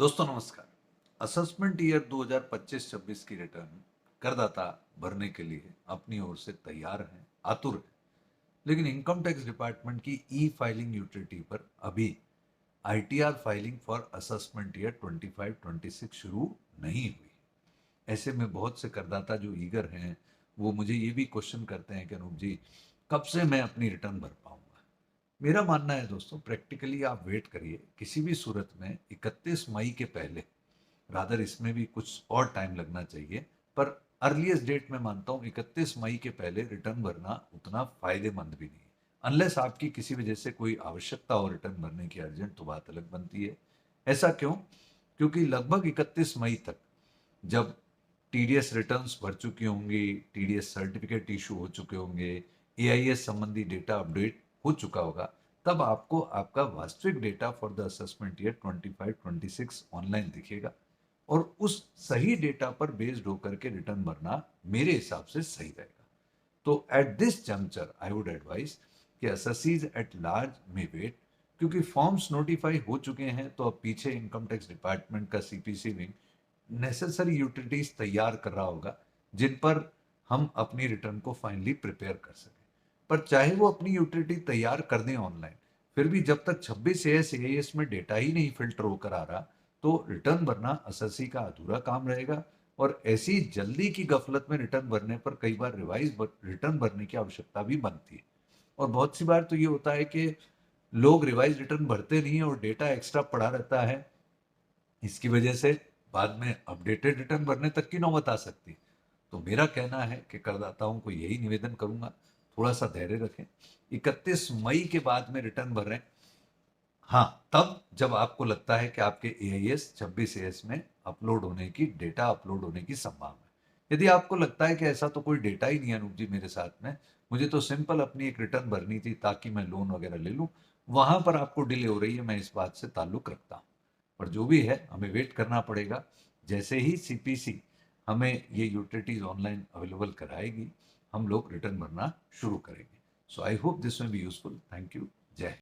दोस्तों नमस्कार। Assessment year 2025-26 की रिटर्न करदाता भरने के लिए अपनी ओर से तैयार हैं, आतुर हैं। लेकिन इनकम टैक्स डिपार्टमेंट की ई फाइलिंग यूटिलिटी पर अभी ITR filing for assessment year 25-26 शुरू नहीं हुई। ऐसे में बहुत से करदाता जो ईगर हैं, वो मुझे ये भी क्वेश्चन करते हैं कि अनूप जी, कब से मैं अपनी रिटर्न भर पाऊंगा। मेरा मानना है दोस्तों, प्रैक्टिकली आप वेट करिए। किसी भी सूरत में 31 मई के पहले, रादर इसमें भी कुछ और टाइम लगना चाहिए, पर अर्लीस्ट डेट में मानता हूं 31 मई के पहले रिटर्न भरना उतना फायदेमंद भी नहीं। अनलेस आपकी किसी वजह से कोई आवश्यकता हो रिटर्न भरने की अर्जेंट, तो बात अलग बनती है। ऐसा क्यों? क्योंकि लगभग 31 मई तक जब टीडीएस रिटर्न्स भर चुकी होंगी, टीडीएस सर्टिफिकेट इशू हो चुके होंगे, एआईएस संबंधी डेटा अपडेट हो चुका होगा, तब आपको आपका वास्तविक data for the assessment year 25-26 online दिखेगा। और उस सही डेटा पर बेस्ड होकर के रिटर्न भरना मेरे हिसाब से सही रहेगा। तो at this juncture I would advise कि एसएससीज एट लार्ज में वेट, क्योंकि फॉर्म्स नोटिफाई हो चुके हैं, तो अब पीछे इनकम टैक्स डिपार्टमेंट का सीपीसी विंग नेसेसरी यूटिलिटीज तैयार कर रहा होगा, जिन पर हम अपनी रिटर्न को फाइनली प्रिपेयर कर सकें। पर चाहे वो अपनी यूटिलिटी तैयार कर दें ऑनलाइन, फिर भी जब तक 26 एएस में डेटा ही नहीं फिल्टर होकर आ रहा, तो रिटर्न भरना एसएससी का अधूरा काम रहेगा। और ऐसी जल्दी की गफलत में रिटर्न भरने पर कई बार रिवाइज रिटर्न भरने की आवश्यकता भी बनती है। और बहुत सी बार तो ये होता है कि लोग रिवाइज रिटर्न भरते नहीं है और डेटा एक्स्ट्रा पड़ा रहता है। इसकी वजह से बाद में अपडेटेड रिटर्न भरने तक की नौबत आ सकती है। तो मेरा कहना है कि करदाताओं को यही निवेदन करूंगा, थोड़ा सा धैर्य रखें। 31 मई के बाद में रिटर्न भर रहे हैं, हाँ, तब जब आपको लगता है कि आपके एआईएस 26 एएस में अपलोड होने की, डेटा अपलोड होने की संभावना है। यदि आपको लगता है कि ऐसा तो कोई डेटा ही नहीं है अनूप जी मेरे साथ में, मुझे तो सिंपल अपनी एक रिटर्न भरनी थी ताकि मैं लोन वगैरह ले लूं, वहां पर आपको डिले हो रही है, मैं इस बात से ताल्लुक रखता हूं। पर जो भी है, हमें वेट करना पड़ेगा। जैसे ही सीपीसी हमें ये यूटिलिटीज ऑनलाइन अवेलेबल कराएगी, हम लोग रिटर्न भरना शुरू करेंगे। So I hope this will be useful. Thank you. जय हिंद।